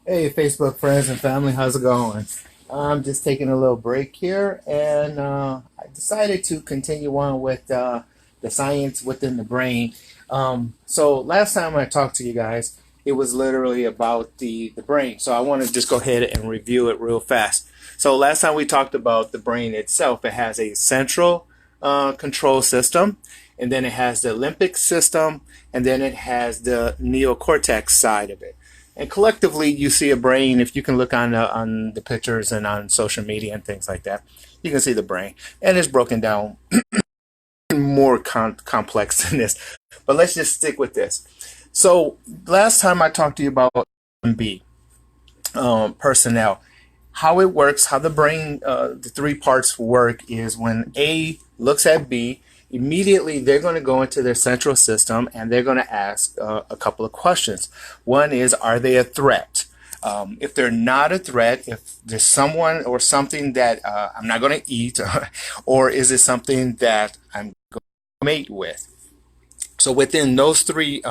Hey, Facebook friends and family, how's it going? I'm just taking a little break here, and I decided to continue on with the science within the brain. So last time I talked to you guys, it was literally about the brain. So I want to just go ahead and review it real fast. So last time we talked about the brain itself. It has a central control system, and then it has the limbic system, and then it has the neocortex side of it. And collectively, you see a brain. If you can look on the pictures and on social media and things like that, you can see the brain, and it's broken down more complex than this. But let's just stick with this. So last time I talked to you about B personnel, how it works, how the brain, the three parts work is when A looks at B, immediately they're going to go into their central system and they're going to ask a couple of questions. One is, are they a threat? If they're not a threat, if there's someone or something that I'm not going to eat, or is it something that I'm going to mate with? So within those three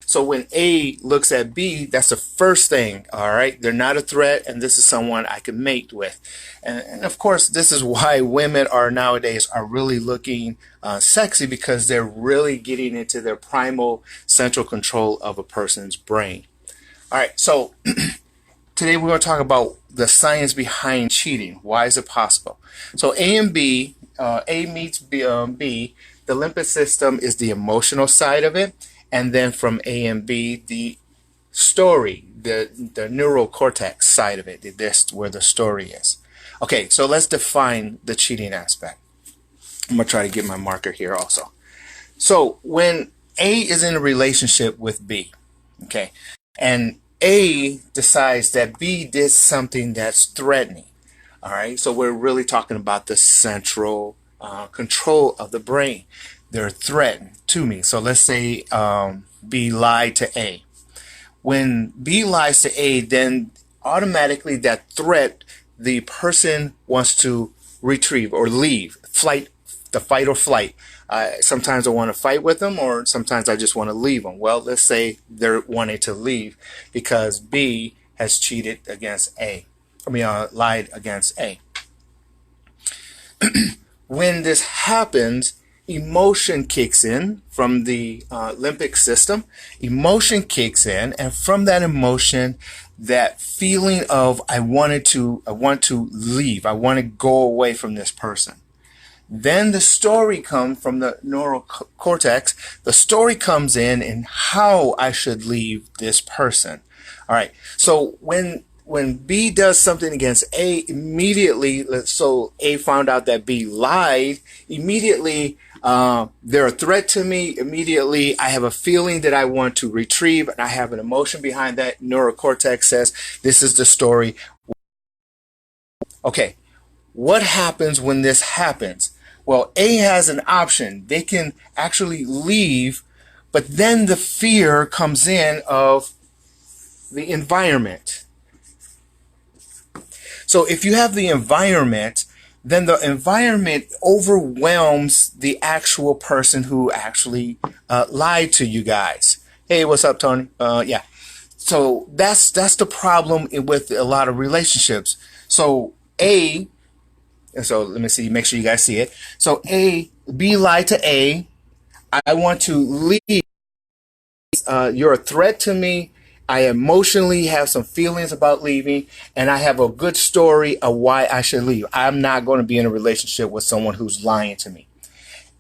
so when A looks at B, that's the first thing, all right? They're not a threat, and this is someone I can mate with. And of course, this is why women are nowadays are really looking sexy, because they're really getting into their primal central control of a person's brain. All right, so today we're going to talk about the science behind cheating. Why is it possible? So A and B, A meets B. The limbic system is the emotional side of it, and then from A and B, the story, the neural cortex side of it. That's where the story is. Okay, so let's define the cheating aspect. I'm gonna try to get my marker here also. So when A is in a relationship with B, okay, and A decides that B did something that's threatening. All right, so we're really talking about the central control of the brain. They're threatened to me. So let's say B lied to A. When B lies to A, then automatically that threat, the person wants to retrieve or leave, flight, the fight or flight. Sometimes I want to fight with them, or sometimes I just want to leave them. Well, let's say they're wanting to leave because B has cheated against A. Lied against A. When this happens, emotion kicks in from the limbic system. Emotion kicks in, and from that emotion, that feeling of I want to leave. I want to go away from this person. Then the story comes from the neural cortex. The story comes in how I should leave this person. All right. So when B does something against A, immediately, so A found out that B lied, immediately they're a threat to me. Immediately, I have a feeling that I want to retrieve, and I have an emotion behind that. Neurocortex says, this is the story. Okay, what happens when this happens? Well, A has an option. They can actually leave, but then the fear comes in of the environment. So if you have the environment, then the environment overwhelms the actual person who actually lied to you guys. Hey, what's up, Tony? Yeah. So that's the problem with a lot of relationships. So let me see, make sure you guys see it. So B lied to A. I want to leave. You're a threat to me. I emotionally have some feelings about leaving, and I have a good story of why I should leave. I'm not going to be in a relationship with someone who's lying to me.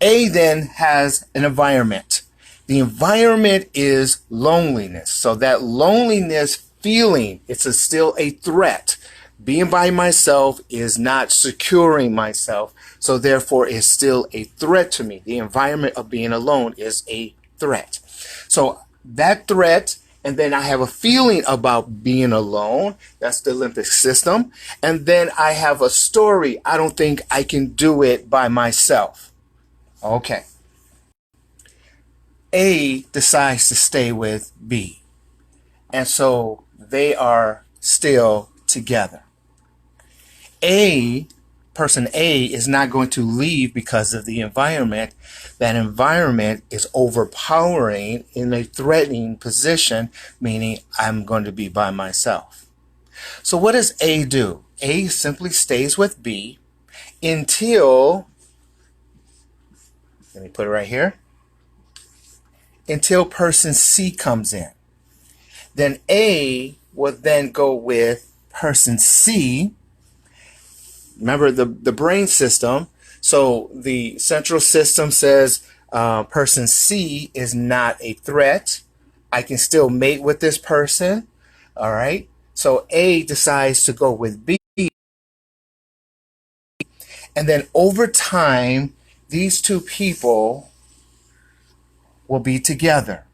A then has an environment. The environment is loneliness. So that loneliness feeling, still a threat. Being by myself is not securing myself, so therefore it's still a threat to me. The environment of being alone is a threat. So that threat, and then I have a feeling about being alone. That's the limbic system. And then I have a story. I don't think I can do it by myself. Okay. A decides to stay with B. And so they are still together. A person A is not going to leave because of the environment. That environment is overpowering in a threatening position, meaning I'm going to be by myself. So what does A do? A simply stays with B until, let me put it right here, until person C comes in. Then A will then go with person C. Remember the brain system. So the central system says person C is not a threat. I can still mate with this person. All right. So A decides to go with B. And then over time, these two people will be together.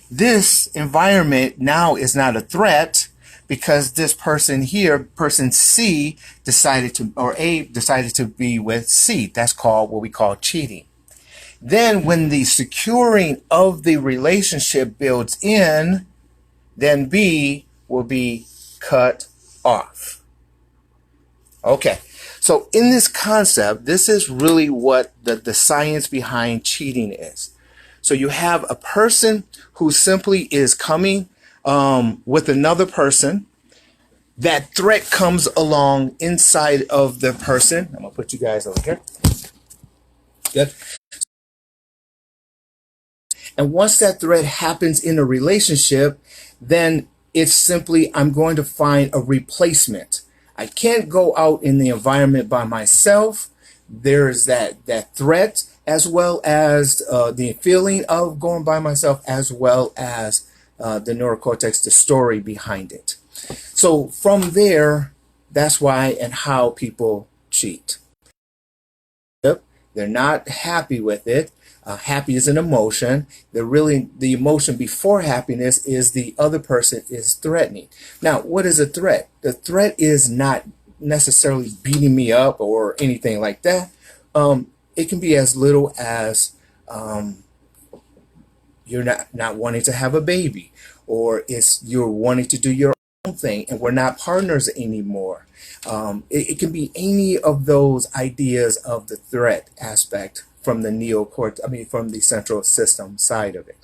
This environment now is not a threat because this person here, person C, decided to, or A decided to be with C. That's called what we call cheating. Then when the securing of the relationship builds in, then B will be cut off. Okay. So in this concept, this is really what the science behind cheating is. So you have a person who simply is coming with another person. That threat comes along inside of the person. I'm going to put you guys over here. Good. And once that threat happens in a relationship, then it's simply, I'm going to find a replacement. I can't go out in the environment by myself. There's that threat, as well as the feeling of going by myself, as well as the neurocortex, the story behind it. So from there, that's why and how people cheat. Yep, they're not happy with it. Happy is an emotion. The emotion before happiness is the other person is threatening. Now, what is a threat? The threat is not necessarily beating me up or anything like that. It can be as little as you're not wanting to have a baby, or it's you're wanting to do your own thing and we're not partners anymore. It can be any of those ideas of the threat aspect from the neocortex, from the central system side of it.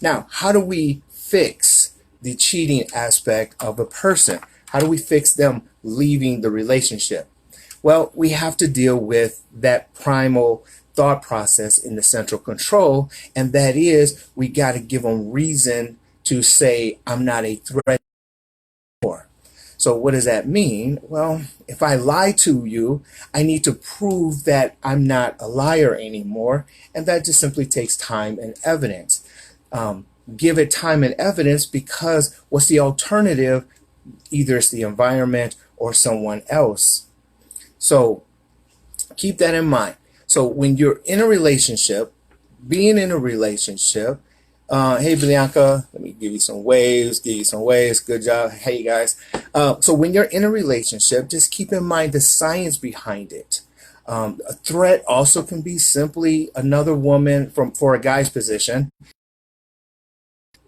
Now, how do we fix the cheating aspect of a person? How do we fix them leaving the relationship? Well, we have to deal with that primal thought process in the central control, and that is we got to give them reason to say, I'm not a threat anymore. So what does that mean? Well, if I lie to you, I need to prove that I'm not a liar anymore, and that just simply takes time and evidence. Give it time and evidence, because what's the alternative? Either it's the environment or someone else. So keep that in mind. So when you're in a relationship, being in a relationship, hey Bianca, let me give you some waves, good job. Hey guys. So when you're in a relationship, just keep in mind the science behind it. A threat also can be simply another woman for a guy's position,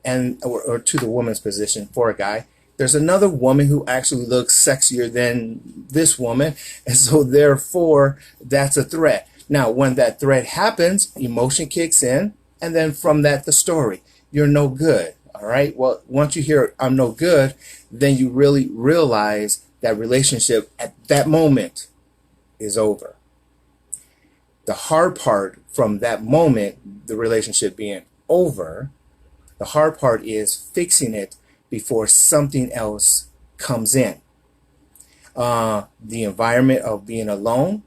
or to the woman's position for a guy. There's another woman who actually looks sexier than this woman, and so therefore that's a threat. Now, when that threat happens, emotion kicks in, and then from that, the story. You're no good, all right? Well, once you hear I'm no good, then you really realize that relationship at that moment is over. The hard part from that moment, the relationship being over, the hard part is fixing it before something else comes in. The environment of being alone,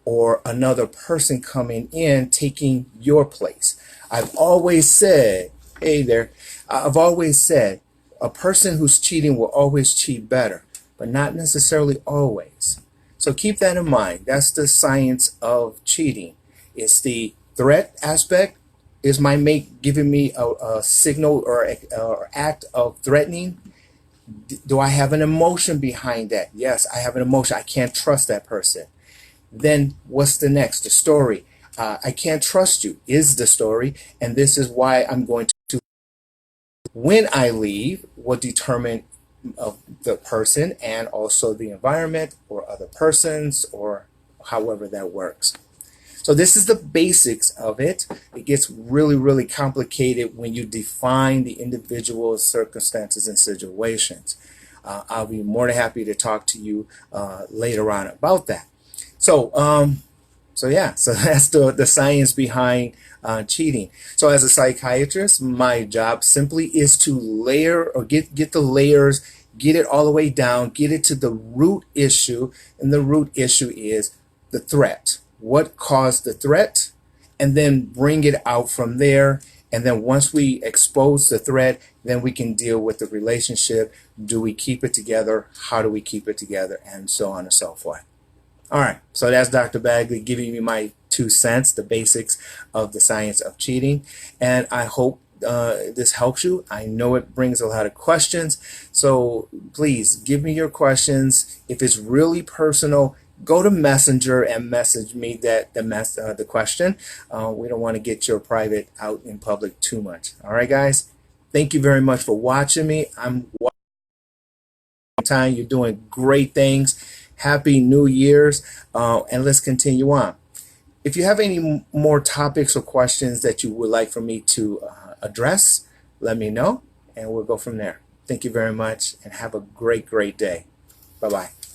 or another person coming in taking your place. I've always said, hey there, I've always said a person who's cheating will always cheat better, but not necessarily always. So keep that in mind. That's the science of cheating. It's the threat aspect. Is my mate giving me a signal or act of threatening? Do I have an emotion behind that? Yes, I have an emotion. I can't trust that person. Then what's the next? The story. I can't trust you is the story, and this is why I'm going to. When I leave will determine of the person and also the environment or other persons, or however that works. So this is the basics of it. It gets really, really complicated when you define the individual circumstances and situations. I'll be more than happy to talk to you later on about that. So, so that's the science behind cheating. So as a psychiatrist, my job simply is to layer or get the layers, get it all the way down, get it to the root issue, and the root issue is the threat. What caused the threat, and then bring it out from there. And then once we expose the threat, then we can deal with the relationship. Do we keep it together? How do we keep it together? And so on and so forth. All right, so that's Dr. Bagley giving you my 2 cents, the basics of the science of cheating. And I hope this helps you. I know it brings a lot of questions. So please give me your questions. If it's really personal, go to Messenger and message me the question. We don't want to get your private out in public too much. All right, guys. Thank you very much for watching me. I'm watching time. You're doing great things. Happy New Year's, and let's continue on. If you have any more topics or questions that you would like for me to address, let me know, and we'll go from there. Thank you very much, and have a great, great day. Bye-bye.